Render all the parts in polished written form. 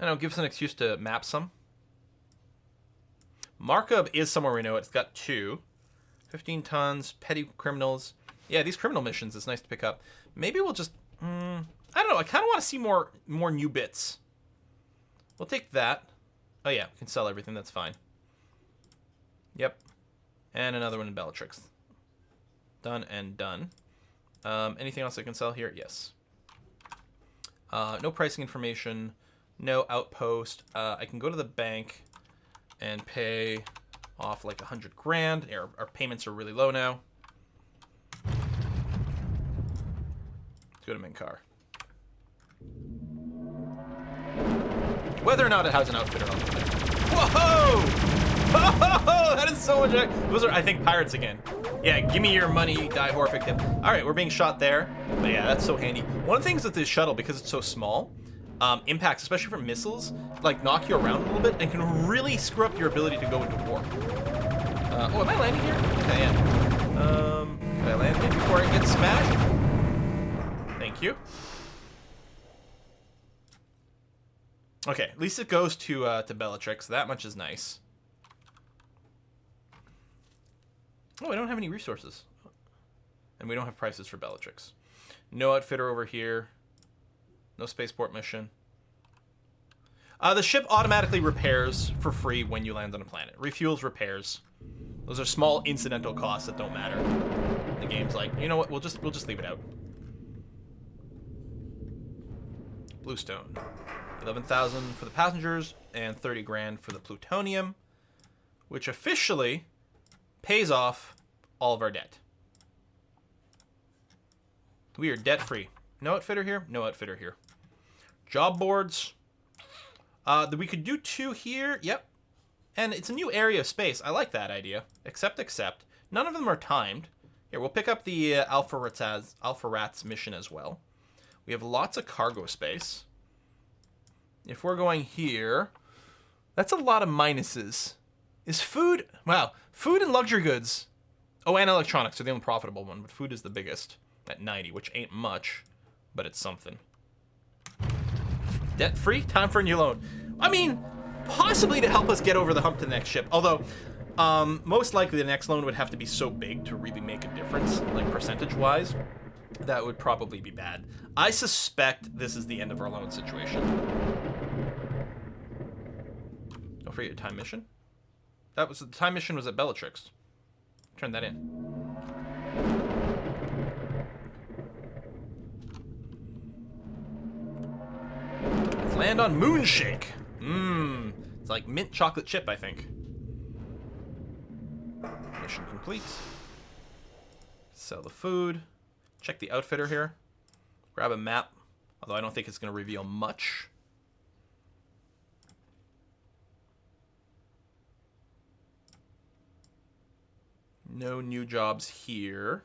I know, give us an excuse to map some. Markup is somewhere we know it. It's got 2. 15 tons, petty criminals. Yeah, these criminal missions is nice to pick up. Maybe we'll just... I don't know. I kind of want to see more new bits. We'll take that. Oh, yeah. We can sell everything. That's fine. Yep. And another one in Bellatrix. Done and done. Anything else I can sell here? Yes. No pricing information. No outpost. I can go to the bank and pay off like 100 grand. Our payments are really low now. Let's go to Minkar. Whether or not it has an outfitter on there. Whoa! Whoa! That is so much. Those are, I think, pirates again. Yeah, give me your money, die horrific him. All right, we're being shot there. But yeah, that's so handy. One of the things with this shuttle, because it's so small, impacts, especially from missiles, like knock you around a little bit and can really screw up your ability to go into war. Oh, am I landing here? I am. Can I land here before I get smashed? Thank you. Okay, at least it goes to Bellatrix. That much is nice. Oh, I don't have any resources. And we don't have prices for Bellatrix. No outfitter over here. No spaceport mission. The ship automatically repairs for free when you land on a planet. Refuels, repairs. Those are small incidental costs that don't matter. The game's like, you know what? We'll just leave it out. Bluestone. 11,000 for the passengers and 30 grand for the plutonium, which officially pays off all of our debt. We are debt free. No outfitter here. No outfitter here. Job boards. We could do 2 here. Yep. And it's a new area of space. I like that idea. Accept. None of them are timed. Here, we'll pick up the Alpha Rats mission as well. We have lots of cargo space. If we're going here, that's a lot of minuses. Is food... Wow. Food and luxury goods. Oh, and electronics are the only profitable one, but food is the biggest at 90, which ain't much, but it's something. Debt free? Time for a new loan. I mean, possibly to help us get over the hump to the next ship. Although, most likely the next loan would have to be so big to really make a difference, like percentage-wise. That would probably be bad. I suspect this is the end of our loan situation. Don't forget your time mission. The time mission was at Bellatrix. Turn that in. Let's land on Moonshake. It's like mint chocolate chip, I think. Mission complete. Sell the food. Check the outfitter here. Grab a map, although I don't think it's going to reveal much. No new jobs here.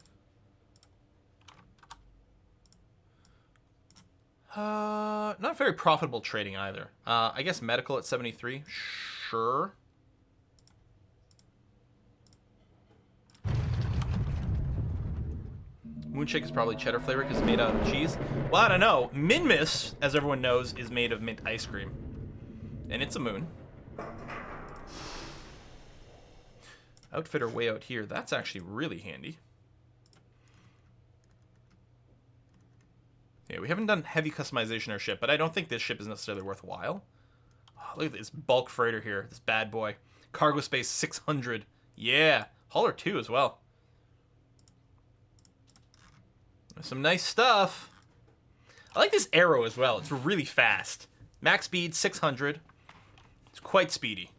Not very profitable trading either. I guess medical at 73. Sure. Moonshake is probably cheddar flavor because it's made out of cheese. Well, I don't know. Minmus, as everyone knows, is made of mint ice cream. And it's a moon. Outfitter way out here. That's actually really handy. Yeah, we haven't done heavy customization on our ship, but I don't think this ship is necessarily worthwhile. Oh, look at this bulk freighter here. This bad boy. Cargo space 600. Yeah. Hauler 2 as well. Some nice stuff. I like this arrow as well. It's really fast. Max speed 600. It's quite speedy.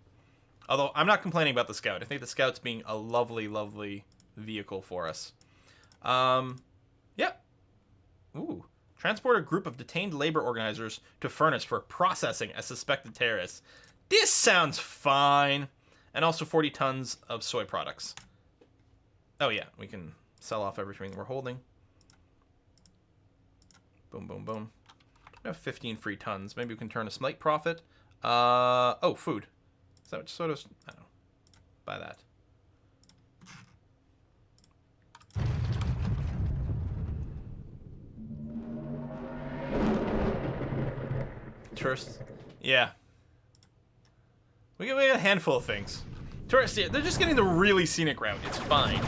Although I'm not complaining about the Scout. I think the Scout's being a lovely, lovely vehicle for us. Yeah. Ooh. Transport a group of detained labor organizers to Furnace for processing as suspected terrorists. This sounds fine. And also 40 tons of soy products. Oh yeah, we can sell off everything we're holding. Boom, boom, boom. We have 15 free tons. Maybe we can turn a slight profit. Oh, food. Is that what sort of... I don't know. Buy that. Yeah. We got a handful of things. Tourists, they're just getting the really scenic route. It's fine.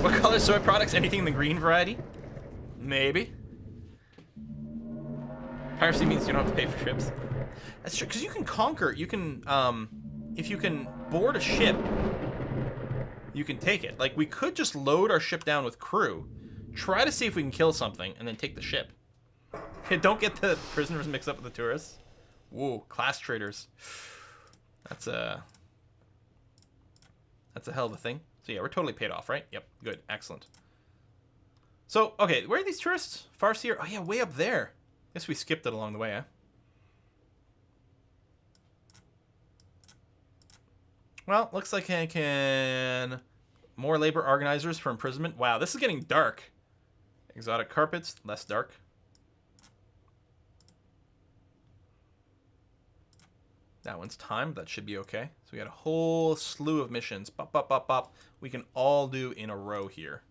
What color soy products? Anything in the green variety? Maybe. Piracy means you don't have to pay for ships. That's true, because you can conquer. You can, if you can board a ship, you can take it. Like, we could just load our ship down with crew, try to see if we can kill something, and then take the ship. Okay, don't get the prisoners mixed up with the tourists. Whoa, class traders. That's a hell of a thing. So yeah, we're totally paid off, right? Yep, good, excellent. So, okay, where are these tourists? Farseer? Oh yeah, way up there. Guess we skipped it along the way, huh? Well, looks like I can... More labor organizers for imprisonment. Wow, this is getting dark. Exotic carpets, less dark. That one's timed. That should be okay. So we got a whole slew of missions. Bop, bop, bop, bop. We can all do in a row here.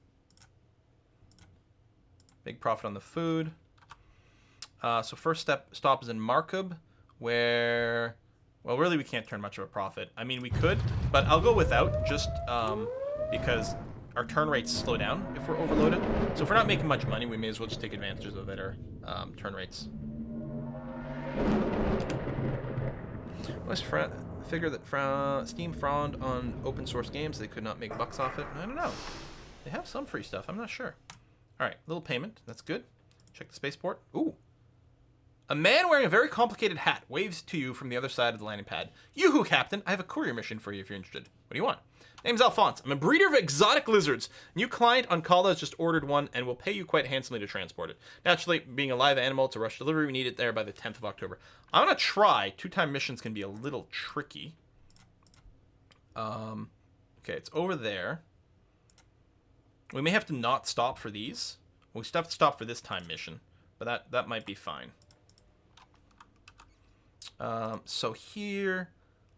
Big profit on the food. So first stop is in Markub, where... Well, really, we can't turn much of a profit. I mean, we could, but I'll go without, just because our turn rates slow down if we're overloaded. So if we're not making much money, we may as well just take advantage of better turn rates. Let's figure that Steam frowned on open source games. They could not make bucks off it. I don't know. They have some free stuff. I'm not sure. All right, little payment. That's good. Check the spaceport. Ooh. A man wearing a very complicated hat waves to you from the other side of the landing pad. Yoo-hoo, Captain. I have a courier mission for you if you're interested. What do you want? Name's Alphonse. I'm a breeder of exotic lizards. New client on call has just ordered one and will pay you quite handsomely to transport it. Naturally, being a live animal, it's a rush delivery. We need it there by the 10th of October. I'm going to try. 2-time missions can be a little tricky. Okay, it's over there. We may have to not stop for these. We still have to stop for this time mission, but that might be fine. So here,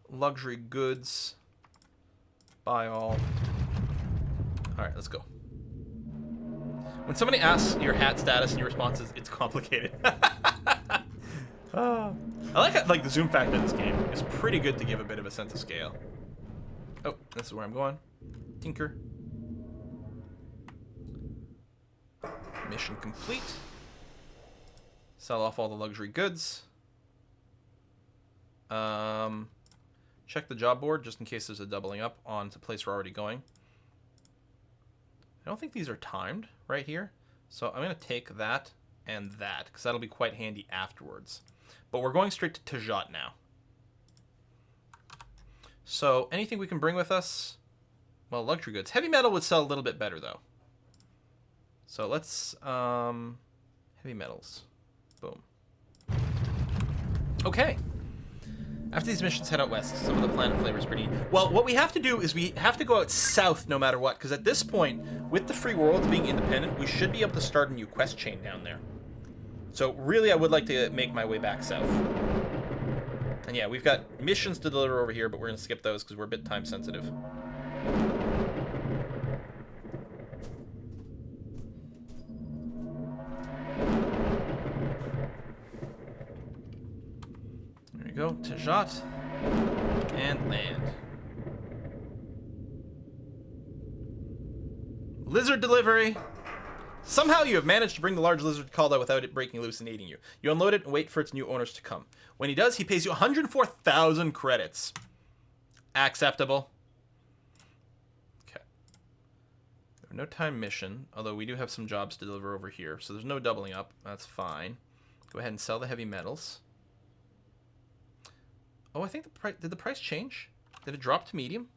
luxury goods, buy all. All right, let's go. When somebody asks your hat status and your response is, it's complicated. I like the zoom factor in this game. It's pretty good to give a bit of a sense of scale. Oh, this is where I'm going. Tinker. Mission complete. Sell off all the luxury goods. Check the job board just in case there's a doubling up on the place we're already going. I don't think these are timed right here, so I'm going to take that and that because that'll be quite handy afterwards. But we're going straight to Tajat now. So anything we can bring with us? Well, luxury goods. Heavy metal would sell a little bit better though. So let's heavy metals. Boom. Okay. After these missions, head out west. Some of the planet flavor is pretty... Well, what we have to do is we have to go out south no matter what, because at this point, with the free world being independent, we should be able to start a new quest chain down there. So really, I would like to make my way back south. And yeah, we've got missions to deliver over here, but we're going to skip those because we're a bit time sensitive. Go to Tajat and land. Lizard delivery. Somehow you have managed to bring the large lizard called out without it breaking loose and eating you. You unload it and wait for its new owners to come. When he does, he pays you 104,000 credits. Acceptable. Okay. No time mission, although we do have some jobs to deliver over here, so there's no doubling up. That's fine. Go ahead and sell the heavy metals. Oh, I think the price... Did the price change? Did it drop to medium?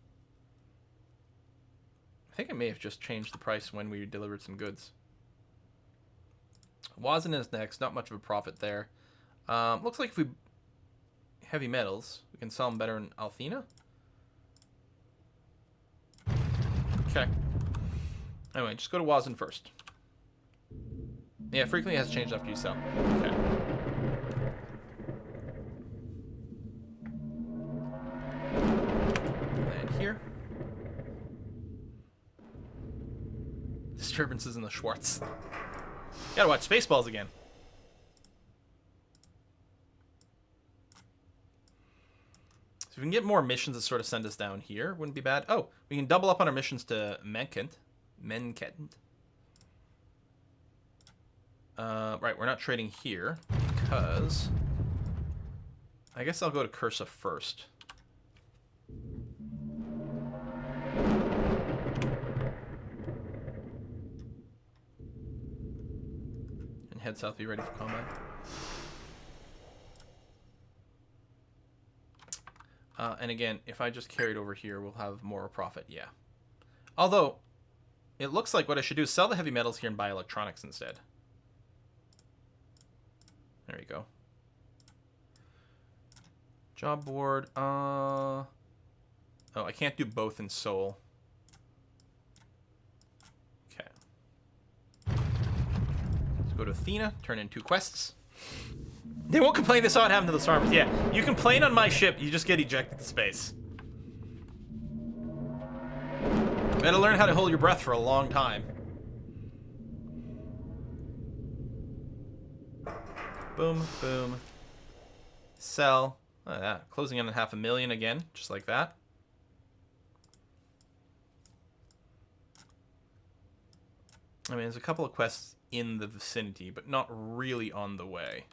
I think it may have just changed the price when we delivered some goods. Wazin is next. Not much of a profit there. Looks like if we... Heavy metals, we can sell them better in Althena. Okay. Anyway, just go to Wazin first. Yeah, frequently has changed after you sell. Okay. Here. Disturbances in the Schwartz. Gotta watch Spaceballs again. So if we can get more missions that sort of send us down here, wouldn't be bad. Oh, we can double up on our missions to Menkent. Right, we're not trading here because I guess I'll go to Cursa first. And head south, be ready for combat. And again, if I just carried over here, we'll have more profit, yeah. Although, it looks like what I should do is sell the heavy metals here and buy electronics instead. There you go. Job board. Oh, I can't do both in Seoul. Okay. Let's go to Athena, turn in 2 quests. They won't complain they saw it happen to the farmers. Yeah, you complain on my ship, you just get ejected to space. Better learn how to hold your breath for a long time. Boom, boom. Sell. Look at that. Closing in on 500,000 again, just like that. I mean, there's a couple of quests in the vicinity, but not really on the way.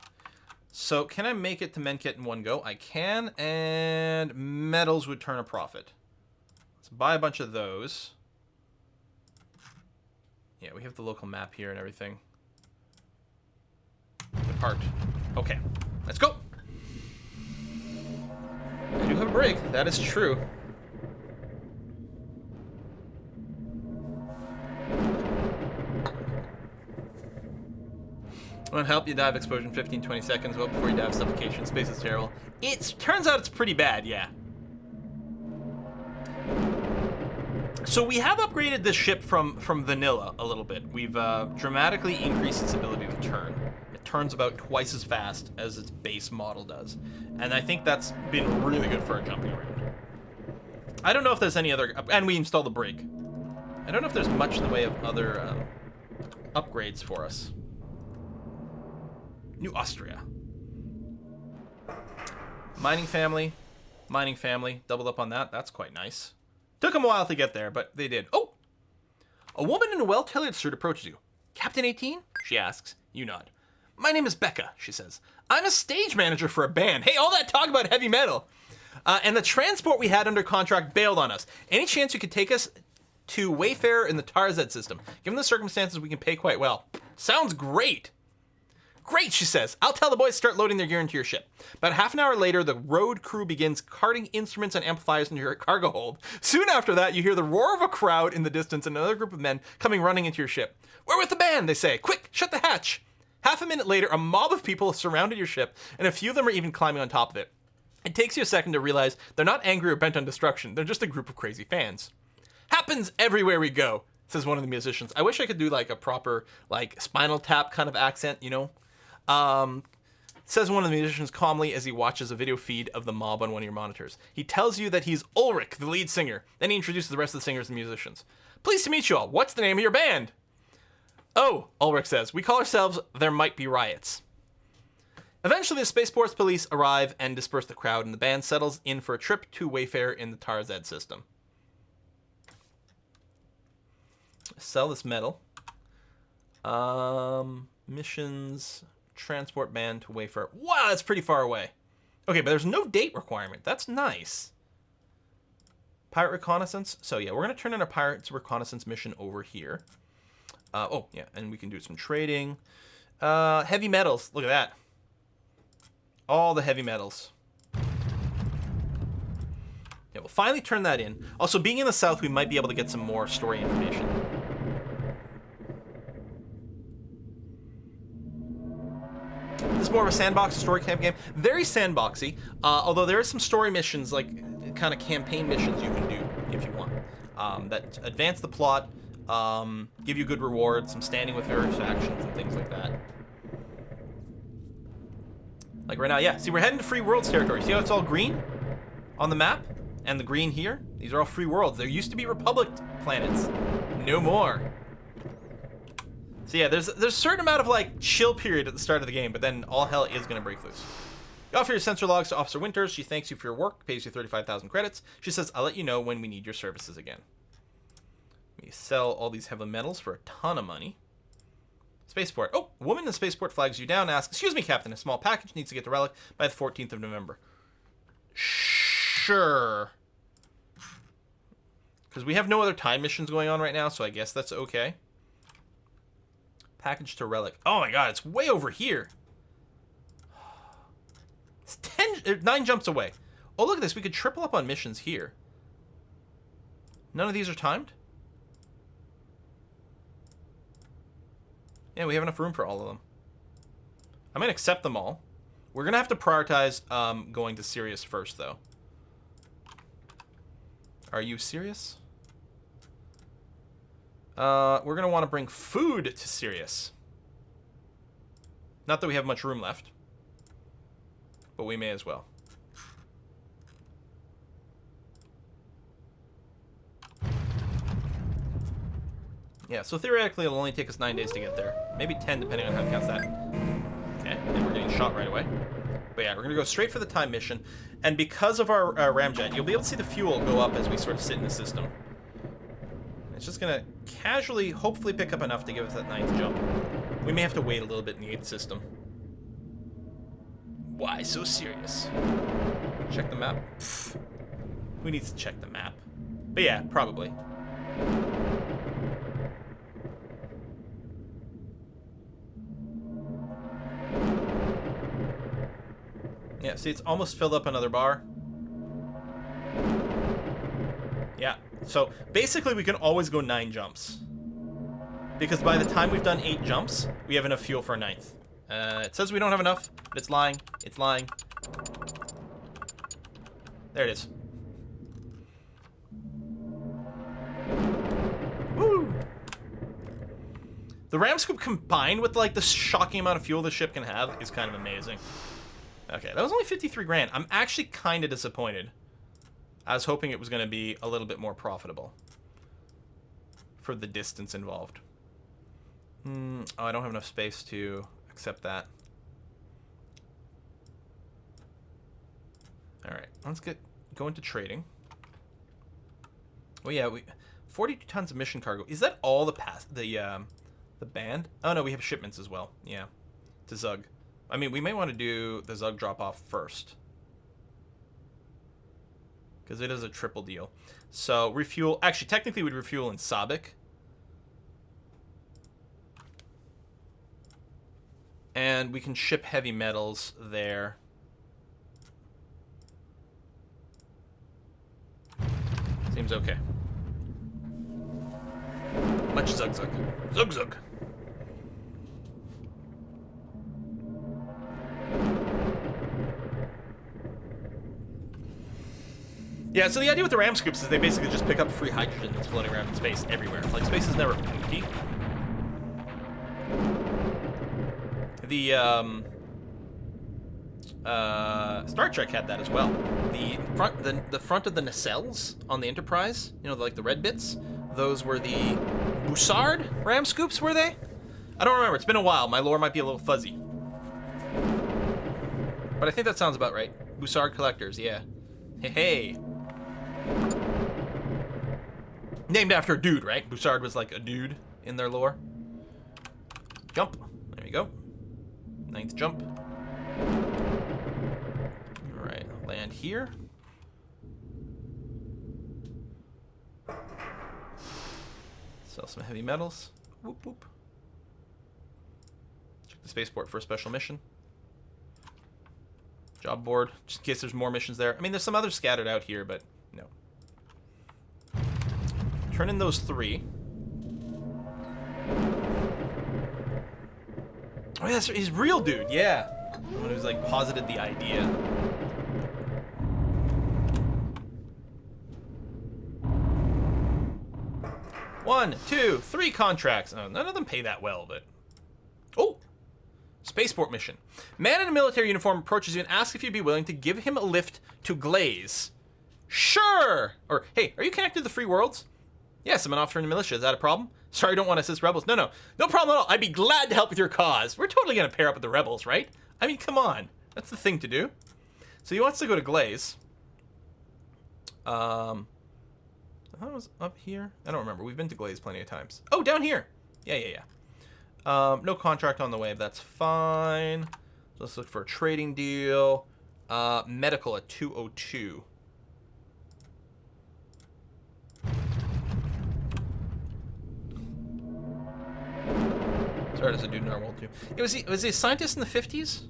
So, can I make it to Menkit in one go? I can, and metals would turn a profit. Let's buy a bunch of those. Yeah, we have the local map here and everything. Depart. Okay, let's go. I do have a brig, that is true. I want to help you dive explosion 15-20 seconds. Well, before you dive, suffocation. Space is terrible. It turns out it's pretty bad, yeah. So we have upgraded this ship from vanilla a little bit. We've dramatically increased its ability to turn. It turns about twice as fast as its base model does. And I think that's been really good for our jumping around. I don't know if there's any other... And we installed the brig. I don't know if there's much in the way of other upgrades for us. New Austria. Mining family. Mining family. Doubled up on that. That's quite nice. Took them a while to get there, but they did. Oh! A woman in a well-tailored suit approaches you. Captain 18? She asks. You nod. My name is Becca, she says. I'm a stage manager for a band. Hey, all that talk about heavy metal. And the transport we had under contract bailed on us. Any chance you could take us to Wayfarer in the Tarzed system? Given the circumstances, we can pay quite well. Sounds great. Great, she says. I'll tell the boys to start loading their gear into your ship. About half an hour later, the road crew begins carting instruments and amplifiers into your cargo hold. Soon after that, you hear the roar of a crowd in the distance and another group of men coming running into your ship. We're with the band, they say. Quick, shut the hatch. Half a minute later, a mob of people have surrounded your ship, and a few of them are even climbing on top of it. It takes you a second to realize they're not angry or bent on destruction. They're just a group of crazy fans. Happens everywhere we go, says one of the musicians. I wish I could do like a proper like Spinal Tap kind of accent, you know? Says one of the musicians calmly as he watches a video feed of the mob on one of your monitors. He tells you that he's Ulrich, the lead singer. Then he introduces the rest of the singers and musicians. Pleased to meet you all. What's the name of your band? Oh, Ulrich says, we call ourselves There Might Be Riots. Eventually, the Spaceport Police arrive and disperse the crowd, and the band settles in for a trip to Wayfarer in the Tarzed system. Sell this metal. Missions... Transport band to Wayfarer. Wow, that's pretty far away. Okay, but there's no date requirement. That's nice. Pirate reconnaissance. So yeah, we're going to turn in a pirate's reconnaissance mission over here. Oh, yeah, and we can do some trading. Heavy metals. Look at that. All the heavy metals. Yeah, we'll finally turn that in. Also, being in the south, we might be able to get some more story information. This is more of a sandbox story camp game. Very sandboxy, although there are some story missions, like kind of campaign missions you can do if you want, that advance the plot, give you good rewards, some standing with various factions and things like that. Like right now, yeah. See, we're heading to Free Worlds territory. See how it's all green on the map? And the green here? These are all free worlds. There used to be Republic planets. No more. So yeah, there's a certain amount of like chill period at the start of the game, but then all hell is gonna break loose. You offer your sensor logs to Officer Winters. She thanks you for your work, pays you 35,000 credits. She says, I'll let you know when we need your services again. We sell all these heavy metals for a ton of money. Spaceport. Oh, a woman in the spaceport flags you down, asks, excuse me, Captain, a small package needs to get to Relic by the 14th of November. Sure. Because we have no other time missions going on right now, so I guess that's okay. Package to Relic. Oh my god, it's way over here. It's 9 jumps away. Oh, look at this. We could triple up on missions here. None of these are timed? Yeah, we have enough room for all of them. I'm going to accept them all. We're going to have to prioritize going to Sirius first, though. Are you serious? We're going to want to bring food to Sirius. Not that we have much room left. But we may as well. Yeah, so theoretically it'll only take us 9 days to get there. Maybe 10 depending on how it counts that. Okay, and we're getting shot right away. But yeah, we're going to go straight for the time mission. And because of our ramjet, you'll be able to see the fuel go up as we sort of sit in the system. It's just going to casually, hopefully pick up enough to give us that 9th jump. We may have to wait a little bit in the 8th system. Why so serious? Check the map? Pfft. Who needs to check the map? But yeah, probably. Yeah, see, it's almost filled up another bar. Yeah, so basically we can always go 9 jumps. Because by the time we've done 8 jumps, we have enough fuel for a 9th. It says we don't have enough, but it's lying. It's lying. There it is. Woo! The ram scoop combined with like the shocking amount of fuel the ship can have is kind of amazing. Okay, that was only 53 grand. I'm actually kind of disappointed. I was hoping it was going to be a little bit more profitable for the distance involved. Oh, I don't have enough space to accept that. All right, let's go into trading. Oh yeah, 42 tons of mission cargo. Is that all the band? Oh no, we have shipments as well. Yeah, to Zug. I mean, we may want to do the Zug drop off first because it is a triple deal. So refuel. Actually, technically, we'd refuel in Sabik. And we can ship heavy metals there. Seems okay. Much Zug Zug. Zug Zug. Yeah, so the idea with the ram scoops is they basically just pick up free hydrogen that's floating around in space everywhere. Like, space is never empty. The Star Trek had that as well. The front of the nacelles on the Enterprise, you know, like the red bits, those were the Bussard ram scoops, were they? I don't remember. It's been a while. My lore might be a little fuzzy. But I think that sounds about right. Bussard collectors, yeah. Hey, hey. Named after a dude, right? Bussard was like a dude in their lore. Jump. There you go. 9th jump. Alright, land here. Sell some heavy metals. Whoop, whoop. Check the spaceport for a special mission. Job board, just in case there's more missions there. I mean, there's some others scattered out here, but no. Turn in those 3. Oh, yeah, he's real dude, yeah. The one who's like posited the idea. One, 2, 3 contracts. Oh, none of them pay that well, but... Oh! Spaceport mission. Man in a military uniform approaches you and asks if you'd be willing to give him a lift to Glaze. Sure! Or, hey, are you connected to the Free Worlds? Yes, I'm an officer in the militia. Is that a problem? Sorry, I don't want to assist rebels. No problem at all. I'd be glad to help with your cause. We're totally going to pair up with the rebels, right? I mean, come on. That's the thing to do. So he wants to go to Glaze. I thought it was up here. I don't remember. We've been to Glaze plenty of times. Oh, down here. Yeah. No contract on the way, but that's fine. Let's look for a trading deal. Medical at 202. Sorry, there's a dude in our world too. Was he a scientist in the 50s?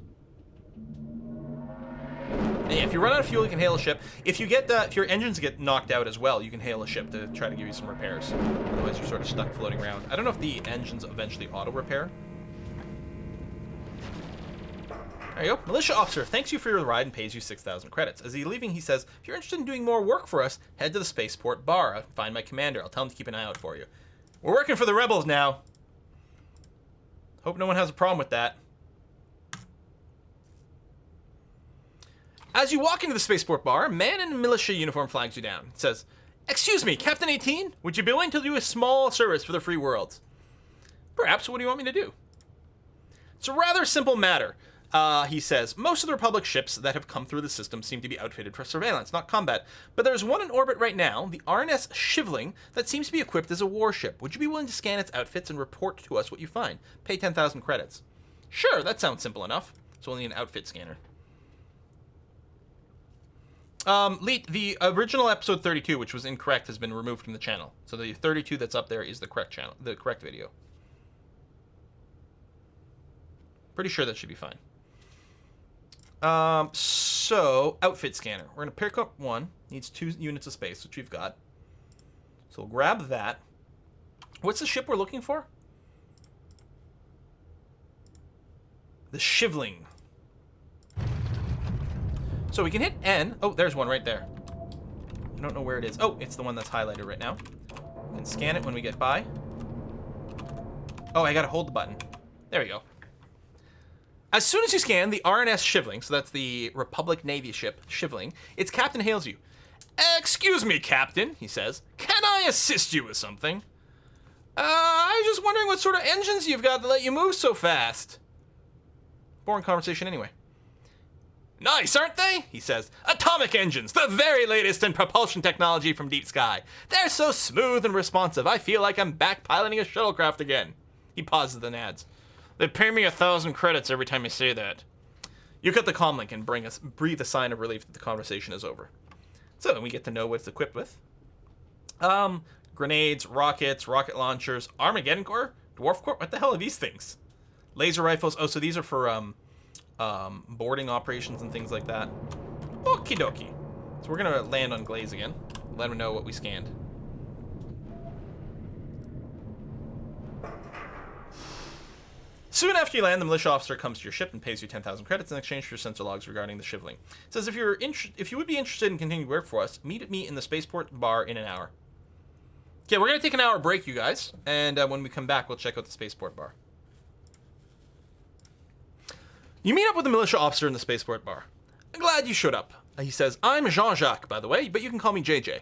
Yeah, if you run out of fuel, you can hail a ship. If your engines get knocked out as well, you can hail a ship to try to give you some repairs. Otherwise, you're sort of stuck floating around. I don't know if the engines eventually auto-repair. There you go. Militia officer thanks you for your ride and pays you 6,000 credits. As he's leaving, he says, if you're interested in doing more work for us, head to the spaceport bar. I'll find my commander. I'll tell him to keep an eye out for you. We're working for the rebels now. Hope no one has a problem with that. As you walk into the spaceport bar, a man in a militia uniform flags you down. It says, excuse me, Captain 18, would you be willing to do a small service for the free world? Perhaps. What do you want me to do? It's a rather simple matter. He says, most of the Republic ships that have come through the system seem to be outfitted for surveillance, not combat. But there's one in orbit right now, the RNS Shivling, that seems to be equipped as a warship. Would you be willing to scan its outfits and report to us what you find? Pay 10,000 credits. Sure, that sounds simple enough. It's only an outfit scanner. Leet, the original episode 32, which was incorrect, has been removed from the channel. So the 32 that's up there is the correct channel, the correct video. Pretty sure that should be fine. So, outfit scanner. We're going to pick up one. Needs 2 units of space, which we've got. So we'll grab that. What's the ship we're looking for? The Shivling. So we can hit N. Oh, there's one right there. I don't know where it is. Oh, it's the one that's highlighted right now. We can scan it when we get by. Oh, I gotta hold the button. There we go. As soon as you scan the RNS Shivling, so that's the Republic Navy ship, Shivling, its captain hails you. Excuse me, Captain, he says. Can I assist you with something? I was just wondering what sort of engines you've got to let you move so fast. Boring conversation anyway. Nice, aren't they? He says. Atomic engines, the very latest in propulsion technology from deep sky. They're so smooth and responsive, I feel like I'm back piloting a shuttlecraft again. He pauses and adds. They pay me 1,000 credits every time you say that. You cut the comlink and breathe a sign of relief that the conversation is over. So then we get to know what it's equipped with. Grenades, rockets, rocket launchers, Armageddon core, dwarf core. What the hell are these things? Laser rifles. Oh, so these are for boarding operations and things like that. Okie dokie. So we're gonna land on Glaze again. Let them know what we scanned. Soon after you land, the militia officer comes to your ship and pays you 10,000 credits in exchange for your sensor logs regarding the Shivling. It says if you would be interested in continuing work for us, meet me in the spaceport bar in an hour. Okay, we're gonna take an hour break, you guys, and when we come back, we'll check out the spaceport bar. You meet up with the militia officer in the spaceport bar. I'm glad you showed up. He says, I'm Jean-Jacques, by the way, but you can call me JJ.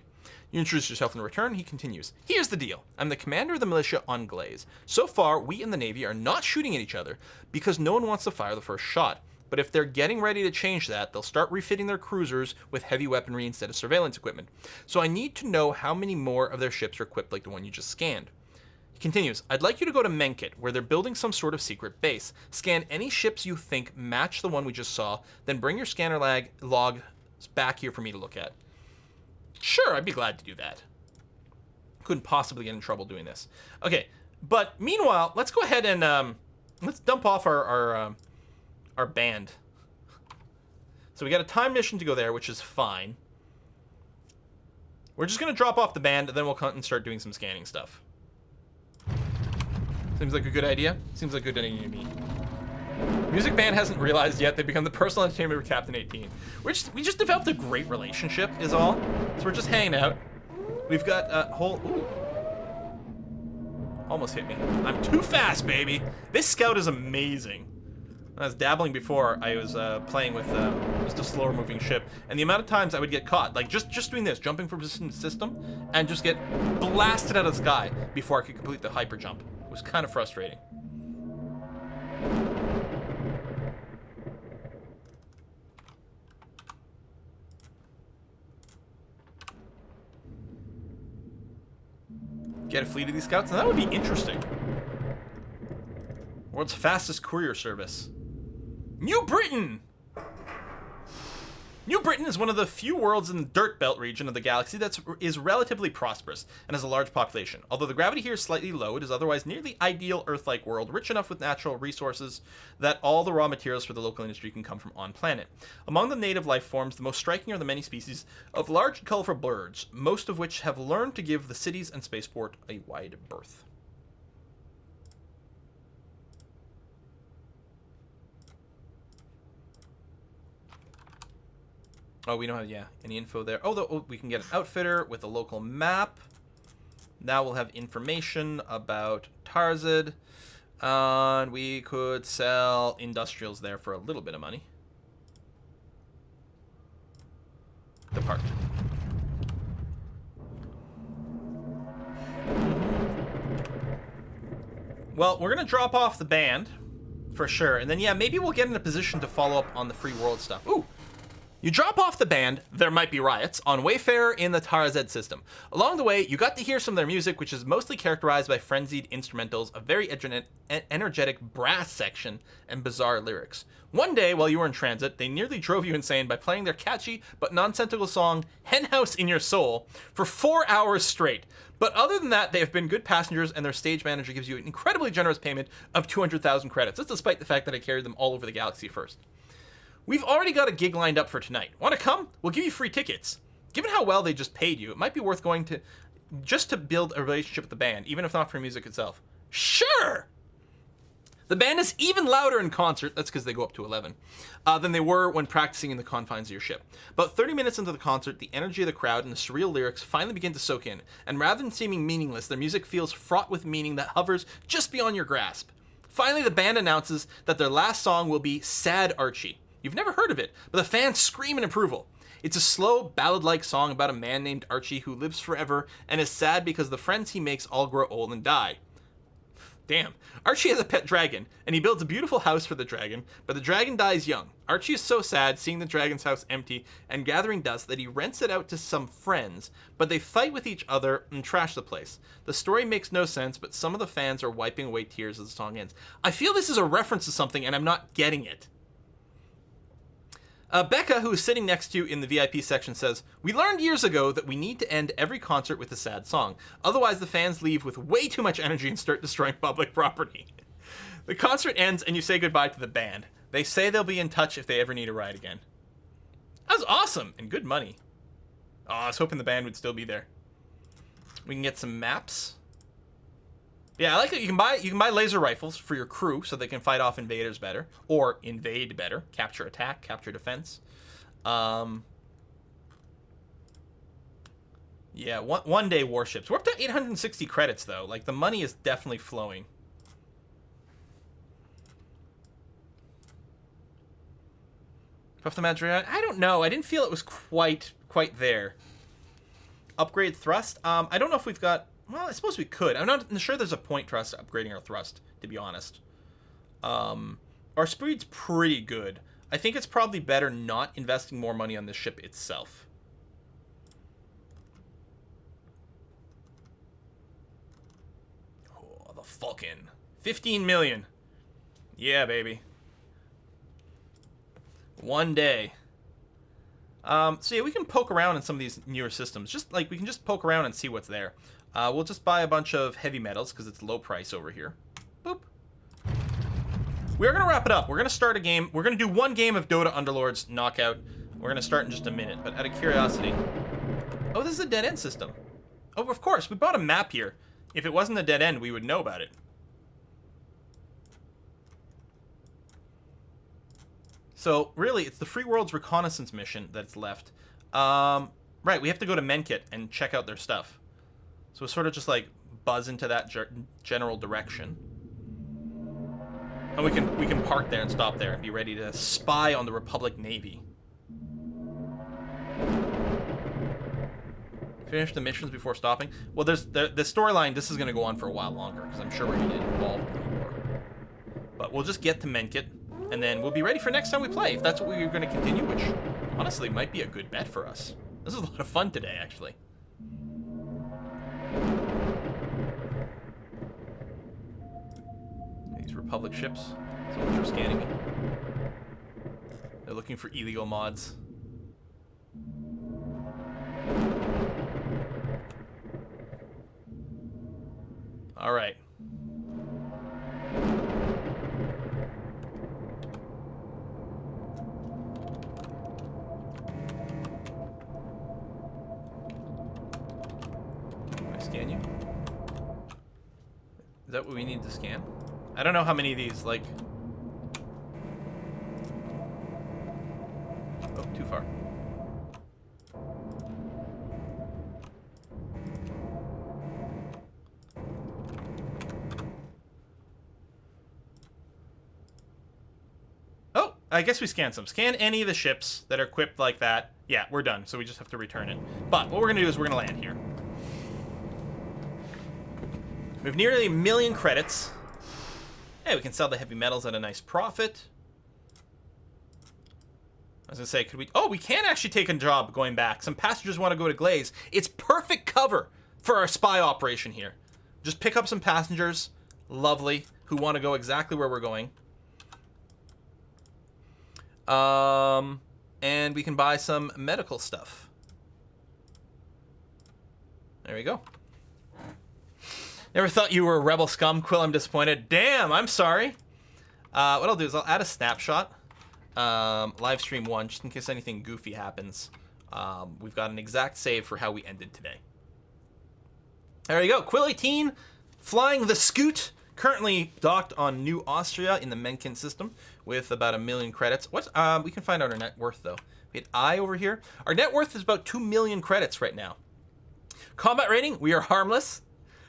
You introduce yourself in return. He continues. Here's the deal. I'm the commander of the militia on Glaze. So far, we in the Navy are not shooting at each other because no one wants to fire the first shot. But if they're getting ready to change that, they'll start refitting their cruisers with heavy weaponry instead of surveillance equipment. So I need to know how many more of their ships are equipped like the one you just scanned. He continues, I'd like you to go to Menkit, where they're building some sort of secret base. Scan any ships you think match the one we just saw, then bring your scanner log back here for me to look at. Sure, I'd be glad to do that. Couldn't possibly get in trouble doing this. Okay, but meanwhile, let's go ahead and let's dump off our band. So we got a time mission to go there, which is fine. We're just gonna drop off the band, and then we'll come and start doing some scanning stuff. Seems like a good idea. Seems like a good idea to me. Music band hasn't realized yet they've become the personal entertainment of Captain 18. We just developed a great relationship, is all. So we're just hanging out. We've got a whole... Ooh. Almost hit me. I'm too fast, baby. This scout is amazing. When I was dabbling before, I was playing with just a slower moving ship, and the amount of times I would get caught, like just doing this, jumping from system to system, and just get blasted out of the sky before I could complete the hyper jump. It was kind of frustrating. Get a fleet of these scouts, and that would be interesting. World's fastest courier service. New Britain! New Britain is one of the few worlds in the Dirt Belt region of the galaxy that is relatively prosperous and has a large population. Although the gravity here is slightly low, it is otherwise nearly ideal Earth-like world, rich enough with natural resources that all the raw materials for the local industry can come from on-planet. Among the native life forms, the most striking are the many species of large and colorful birds, most of which have learned to give the cities and spaceport a wide berth. Oh, we don't have, yeah, any info there. Oh, we can get an outfitter with a local map. Now we'll have information about Tarzid. And we could sell industrials there for a little bit of money. Depart. Well, we're going to drop off the band, for sure. And then, yeah, maybe we'll get in a position to follow up on the free world stuff. Ooh! You drop off the band, there might be riots, on Wayfarer in the Tarzed system. Along the way, you got to hear some of their music, which is mostly characterized by frenzied instrumentals, a very energetic brass section, and bizarre lyrics. One day, while you were in transit, they nearly drove you insane by playing their catchy but nonsensical song, Henhouse in Your Soul, for 4 hours straight. But other than that, they have been good passengers, and their stage manager gives you an incredibly generous payment of 200,000 credits. That's despite the fact that I carried them all over the galaxy first. We've already got a gig lined up for tonight. Want to come? We'll give you free tickets. Given how well they just paid you, it might be worth going to just to build a relationship with the band, even if not for music itself. Sure! The band is even louder in concert, that's because they go up to 11, than they were when practicing in the confines of your ship. About 30 minutes into the concert, the energy of the crowd and the surreal lyrics finally begin to soak in, and rather than seeming meaningless, their music feels fraught with meaning that hovers just beyond your grasp. Finally, the band announces that their last song will be Sad Archie. You've never heard of it, but the fans scream in approval. It's a slow, ballad-like song about a man named Archie who lives forever and is sad because the friends he makes all grow old and die. Damn. Archie has a pet dragon, and he builds a beautiful house for the dragon, but the dragon dies young. Archie is so sad seeing the dragon's house empty and gathering dust that he rents it out to some friends, but they fight with each other and trash the place. The story makes no sense, but some of the fans are wiping away tears as the song ends. I feel this is a reference to something, and I'm not getting it. Becca, who is sitting next to you in the VIP section, says, "We learned years ago that we need to end every concert with a sad song. Otherwise, the fans leave with way too much energy and start destroying public property." The concert ends and you say goodbye to the band. They say they'll be in touch if they ever need a ride again. That was awesome and good money. Oh, I was hoping the band would still be there. We can get some maps. Yeah, I like that you can buy laser rifles for your crew so they can fight off invaders better, or invade better, capture attack, capture defense. Yeah, one day warships. We're up to 860 credits though. Like the money is definitely flowing. Puff the Madrid. I don't know. I didn't feel it was quite there. Upgrade thrust. I don't know if we've got. Well, I suppose we could. I'm not sure there's a point to us upgrading our thrust, to be honest. Our speed's pretty good. I think it's probably better not investing more money on the ship itself. Oh, the Falcon. 15 million. Yeah, baby. One day. So yeah, we can poke around in some of these newer systems. Just like we can just poke around and see what's there. We'll just buy a bunch of heavy metals because it's low price over here. Boop. We're going to wrap it up. We're going to start a game. We're going to do one game of Dota Underlords Knockout. We're going to start in just a minute. But out of curiosity... Oh, this is a dead end system. Oh, of course. We bought a map here. If it wasn't a dead end, we would know about it. So, really, it's the Free World's reconnaissance mission that's left. Right, we have to go to Menkit and check out their stuff. So we sort of just like buzz into that general direction. And we can park there and stop there and be ready to spy on the Republic Navy. Finish the missions before stopping. Well, there's the storyline. This is going to go on for a while longer because I'm sure we're going to get involved in the war. But we'll just get to Menkit, and then we'll be ready for next time we play. If that's what we're going to continue, which honestly might be a good bet for us. This is a lot of fun today, actually. Republic ships. Someone's are scanning me. They're looking for illegal mods. All right. Can I scan you? Is that what we need to scan? I don't know how many of these, like... Oh, too far. Oh, I guess we scan some. Scan any of the ships that are equipped like that. Yeah, we're done, so we just have to return it. But what we're going to do is we're going to land here. We have nearly 1 million credits. Hey, we can sell the heavy metals at a nice profit. I was going to say, could we... Oh, we can actually take a job going back. Some passengers want to go to Glaze. It's perfect cover for our spy operation here. Just pick up some passengers, lovely, who want to go exactly where we're going. And we can buy some medical stuff. There we go. Never thought you were a rebel scum, Quill. I'm disappointed. Damn, I'm sorry. What I'll do is I'll add a snapshot. Live stream 1, just in case anything goofy happens. We've got an exact save for how we ended today. There you go. Quill 18, flying the Scoot. Currently docked on New Austria in the Mencken system with about 1 million credits. What? We can find out our net worth, though. We had I over here. Our net worth is about 2 million credits right now. Combat rating, we are harmless.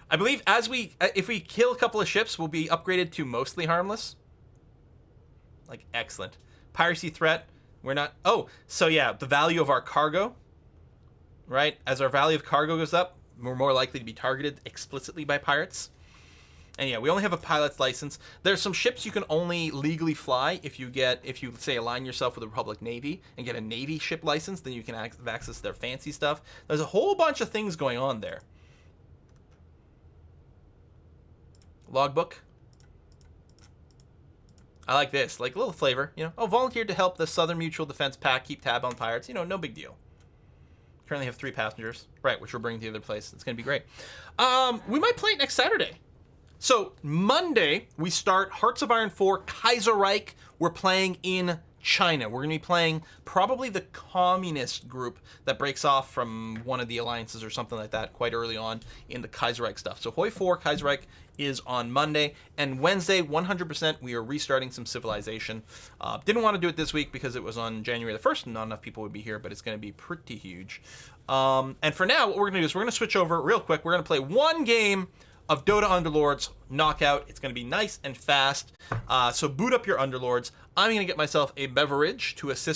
I believe if we kill a couple of ships, we'll be upgraded to mostly harmless. Like, excellent. Piracy threat, we're not... Oh, so yeah, the value of our cargo, right? As our value of cargo goes up, we're more likely to be targeted explicitly by pirates. And yeah, we only have a pilot's license. There's some ships you can only legally fly if you say align yourself with the Republic Navy and get a Navy ship license, then you can have access to their fancy stuff. There's a whole bunch of things going on there. Logbook. I like this, like a little flavor, you know. Oh, volunteered to help the Southern Mutual Defense Pack keep tab on pirates. You know, no big deal. Currently have 3 passengers, right, which we're bringing to the other place. It's going to be great. We might play it next Saturday. So, Monday, we start Hearts of Iron 4, Kaiserreich. We're playing in China. We're going to be playing probably the communist group that breaks off from one of the alliances or something like that quite early on in the Kaiserreich stuff. So, Hoi 4, Kaiserreich is on Monday. And Wednesday, 100%, we are restarting some Civilization. Didn't want to do it this week because it was on January the 1st and not enough people would be here, but it's going to be pretty huge. And for now, what we're going to do is we're going to switch over real quick. We're going to play one game of Dota Underlords Knockout. It's going to be nice and fast. So boot up your Underlords. I'm going to get myself a beverage to assist